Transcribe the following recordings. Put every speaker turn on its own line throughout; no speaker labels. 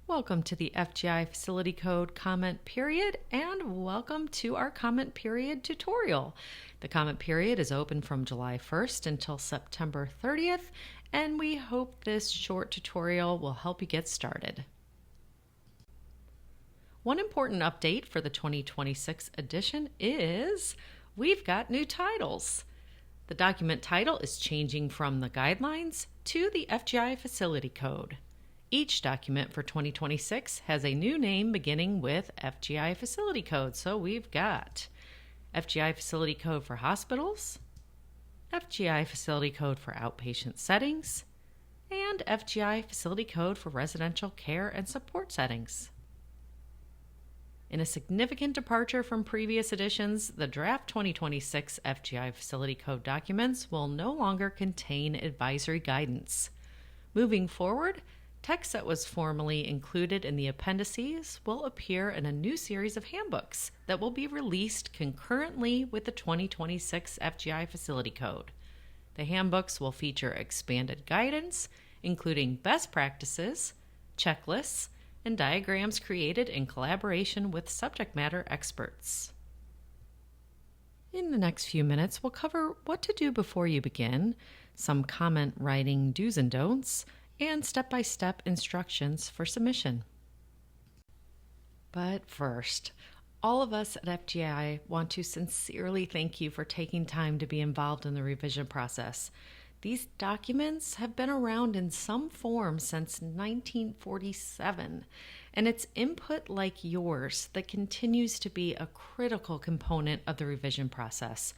Welcome to the FGI Facility Code comment period, and welcome to our comment period tutorial. The comment period is open from July 1st until September 30th, and we hope this short tutorial will help you get started. One important update for the 2026 edition is we've got new titles. The document title is changing from the Guidelines to the FGI Facility Code. Each document for 2026 has a new name beginning with FGI Facility Code. So we've got FGI Facility Code for hospitals, FGI Facility Code for outpatient settings, and FGI Facility Code for residential care and support settings. In a significant departure from previous editions, the draft 2026 FGI Facility Code documents will no longer contain advisory guidance. Moving forward, text that was formerly included in the appendices will appear in a new series of handbooks that will be released concurrently with the 2026 FGI Facility Code. The handbooks will feature expanded guidance, including best practices, checklists, and diagrams created in collaboration with subject matter experts. In the next few minutes, we'll cover what to do before you begin, some comment writing do's and don'ts, and step-by-step instructions for submission. But first, all of us at FGI want to sincerely thank you for taking time to be involved in the revision process. These documents have been around in some form since 1947, and it's input like yours that continues to be a critical component of the revision process.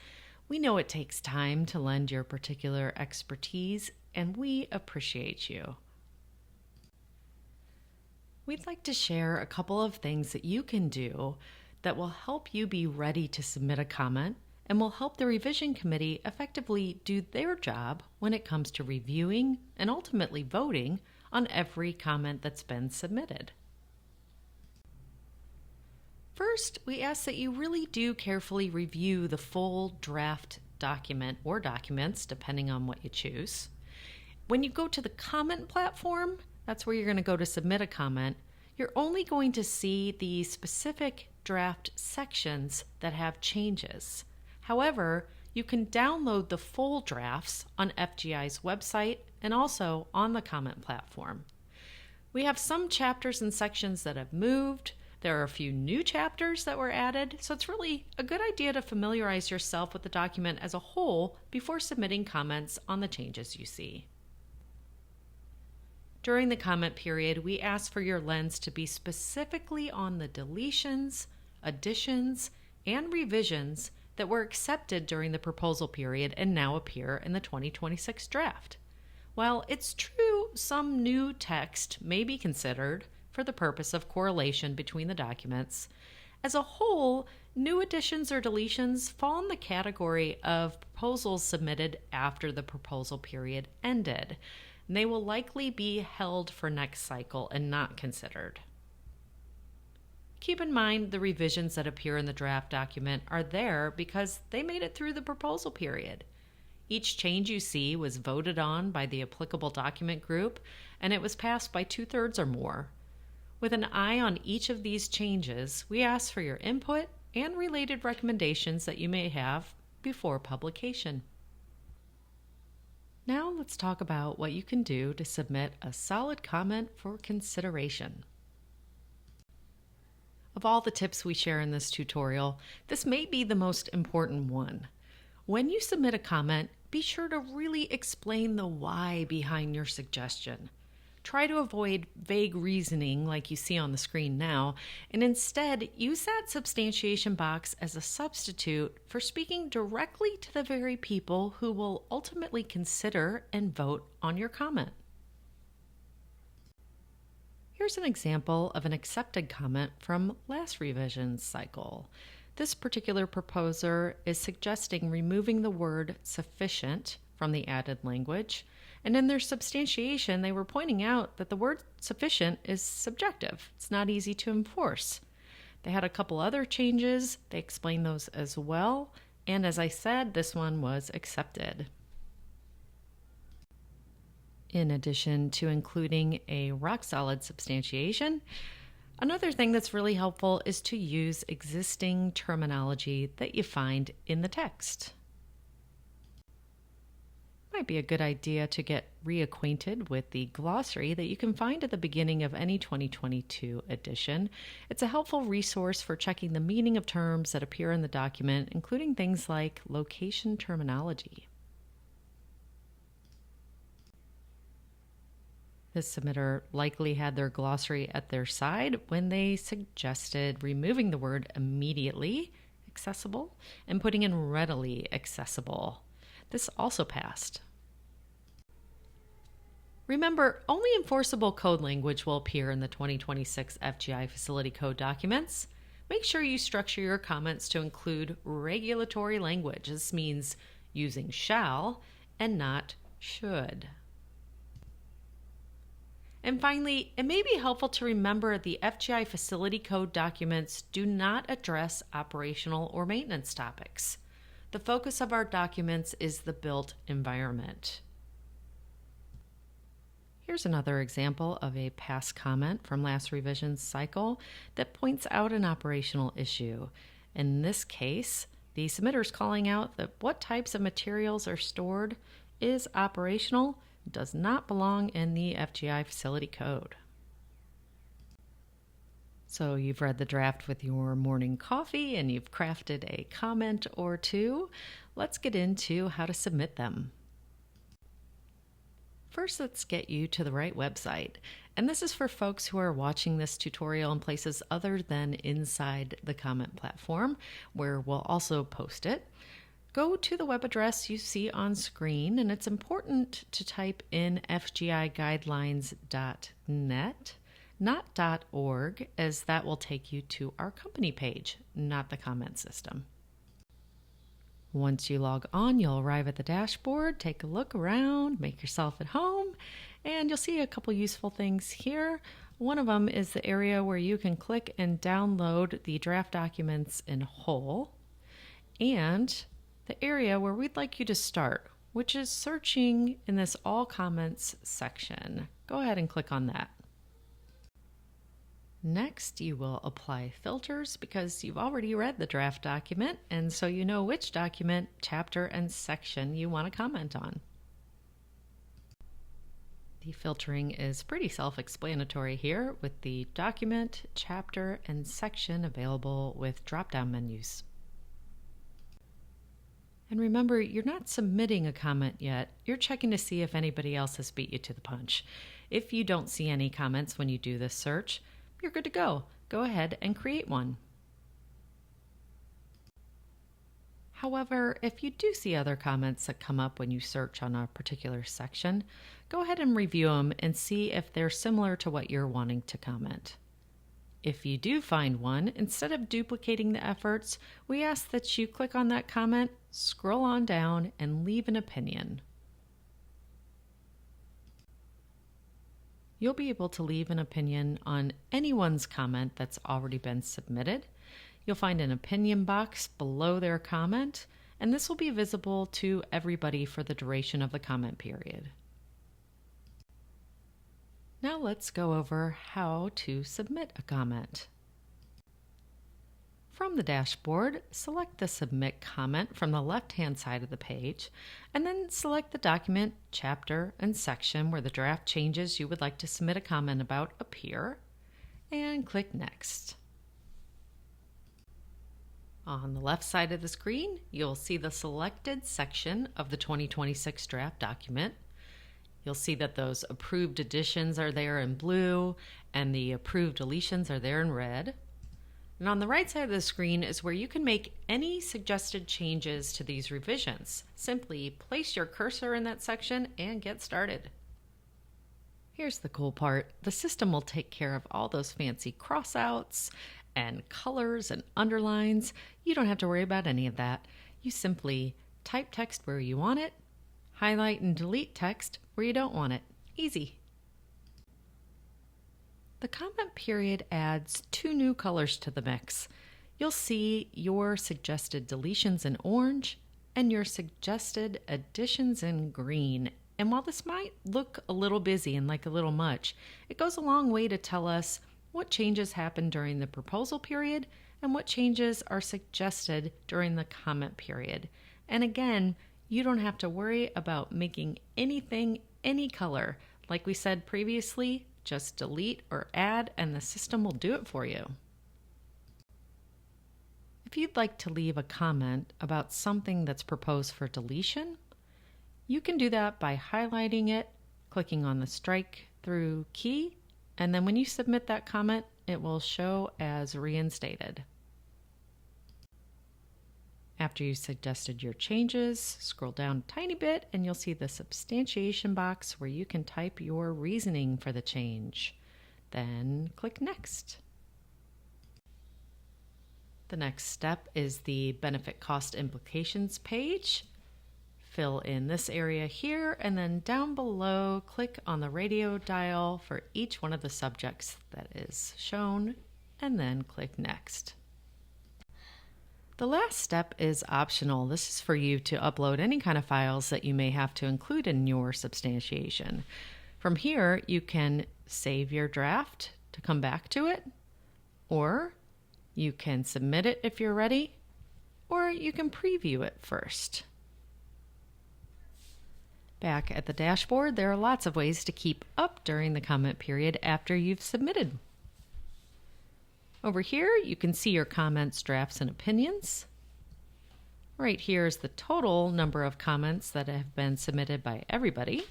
We know it takes time to lend your particular expertise, and we appreciate you. We'd like to share a couple of things that you can do that will help you be ready to submit a comment and will help the revision committee effectively do their job when it comes to reviewing and ultimately voting on every comment that's been submitted. First, we ask that you really do carefully review the full draft document or documents, depending on what you choose. When you go to the comment platform, that's where you're going to go to submit a comment, you're only going to see the specific draft sections that have changes. However, you can download the full drafts on FGI's website and also on the comment platform. We have some chapters and sections that have moved. There are a few new chapters that were added, so it's really a good idea to familiarize yourself with the document as a whole before submitting comments on the changes you see. During the comment period, we ask for your lens to be specifically on the deletions, additions, and revisions that were accepted during the proposal period and now appear in the 2026 draft. While it's true some new text may be considered for the purpose of correlation between the documents, as a whole, new additions or deletions fall in the category of proposals submitted after the proposal period ended. And they will likely be held for next cycle and not considered. Keep in mind the revisions that appear in the draft document are there because they made it through the proposal period. Each change you see was voted on by the applicable document group, and it was passed by 2/3 or more. With an eye on each of these changes, we ask for your input and related recommendations that you may have before publication. Now let's talk about what you can do to submit a solid comment for consideration. Of all the tips we share in this tutorial, this may be the most important one. When you submit a comment, be sure to really explain the why behind your suggestion. Try to avoid vague reasoning like you see on the screen now, and instead use that substantiation box as a substitute for speaking directly to the very people who will ultimately consider and vote on your comment. Here's an example of an accepted comment from last revision cycle. This particular proposer is suggesting removing the word sufficient from the added language, and in their substantiation, they were pointing out that the word sufficient is subjective. It's not easy to enforce. They had a couple other changes. They explained those as well, and as I said, this one was accepted. In addition to including a rock-solid substantiation, another thing that's really helpful is to use existing terminology that you find in the text. Might be a good idea to get reacquainted with the glossary that you can find at the beginning of any 2022 edition. It's a helpful resource for checking the meaning of terms that appear in the document, including things like location terminology. This submitter likely had their glossary at their side when they suggested removing the word immediately accessible and putting in readily accessible. This also passed. Remember, only enforceable code language will appear in the 2026 FGI Facility Code documents. Make sure you structure your comments to include regulatory language. This means using shall and not should. And finally, it may be helpful to remember the FGI Facility Code documents do not address operational or maintenance topics. The focus of our documents is the built environment. Here's another example of a past comment from last revision's cycle that points out an operational issue. In this case, the submitter is calling out that what types of materials are stored is operational, does not belong in the FGI Facility Code. So you've read the draft with your morning coffee and you've crafted a comment or two. Let's get into how to submit them. First, let's get you to the right website. And this is for folks who are watching this tutorial in places other than inside the comment platform, where we'll also post it. Go to the web address you see on screen, and it's important to type in fgiguidelines.net, not .org, as that will take you to our company page, not the comment system. Once you log on, you'll arrive at the dashboard, take a look around, make yourself at home, and you'll see a couple useful things here. One of them is the area where you can click and download the draft documents in whole, and the area where we'd like you to start, which is searching in this All Comments section. Go ahead and click on that. Next, you will apply filters because you've already read the draft document, and so you know which document, chapter, and section you want to comment on. The filtering is pretty self-explanatory here, with the document, chapter, and section available with drop-down menus. And remember, you're not submitting a comment yet. You're checking to see if anybody else has beat you to the punch. If you don't see any comments when you do this search, you're good to go. Go ahead and create one. However, if you do see other comments that come up when you search on a particular section, go ahead and review them and see if they're similar to what you're wanting to comment. If you do find one, instead of duplicating the efforts, we ask that you click on that comment, scroll on down, and leave an opinion. You'll be able to leave an opinion on anyone's comment that's already been submitted. You'll find an opinion box below their comment, and this will be visible to everybody for the duration of the comment period. Now let's go over how to submit a comment. From the dashboard, select the Submit Comment from the left-hand side of the page, and then select the document, chapter, and section where the draft changes you would like to submit a comment about appear, and click Next. On the left side of the screen, you'll see the selected section of the 2026 draft document. You'll see that those approved additions are there in blue, and the approved deletions are there in red. And on the right side of the screen is where you can make any suggested changes to these revisions. Simply place your cursor in that section and get started. Here's the cool part. The system will take care of all those fancy crossouts and colors and underlines. You don't have to worry about any of that. You simply type text where you want it, highlight and delete text where you don't want it. Easy. The comment period adds 2 new colors to the mix. You'll see your suggested deletions in orange and your suggested additions in green. And while this might look a little busy and like a little much, it goes a long way to tell us what changes happen during the proposal period and what changes are suggested during the comment period. And again, you don't have to worry about making anything any color. Like we said previously, just delete or add and the system will do it for you. If you'd like to leave a comment about something that's proposed for deletion, you can do that by highlighting it, clicking on the strike through key, and then when you submit that comment, it will show as reinstated. After you suggested your changes, scroll down a tiny bit and you'll see the substantiation box where you can type your reasoning for the change. Then click Next. The next step is the benefit cost implications page. Fill in this area here and then down below click on the radio dial for each one of the subjects that is shown and then click Next. The last step is optional. This is for you to upload any kind of files that you may have to include in your substantiation. From here, you can save your draft to come back to it, or you can submit it if you're ready, or you can preview it first. Back at the dashboard, there are lots of ways to keep up during the comment period after you've submitted. Over here, you can see your comments, drafts, and opinions. Right here is the total number of comments that have been submitted by everybody.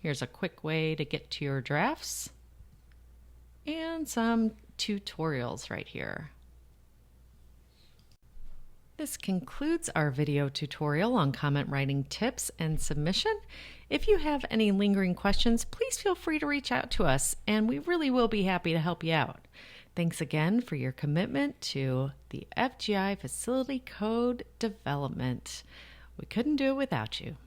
Here's a quick way to get to your drafts and some tutorials right here. This concludes our video tutorial on comment writing tips and submission. If you have any lingering questions, please feel free to reach out to us, and we really will be happy to help you out. Thanks again for your commitment to the FGI Facility Code development. We couldn't do it without you.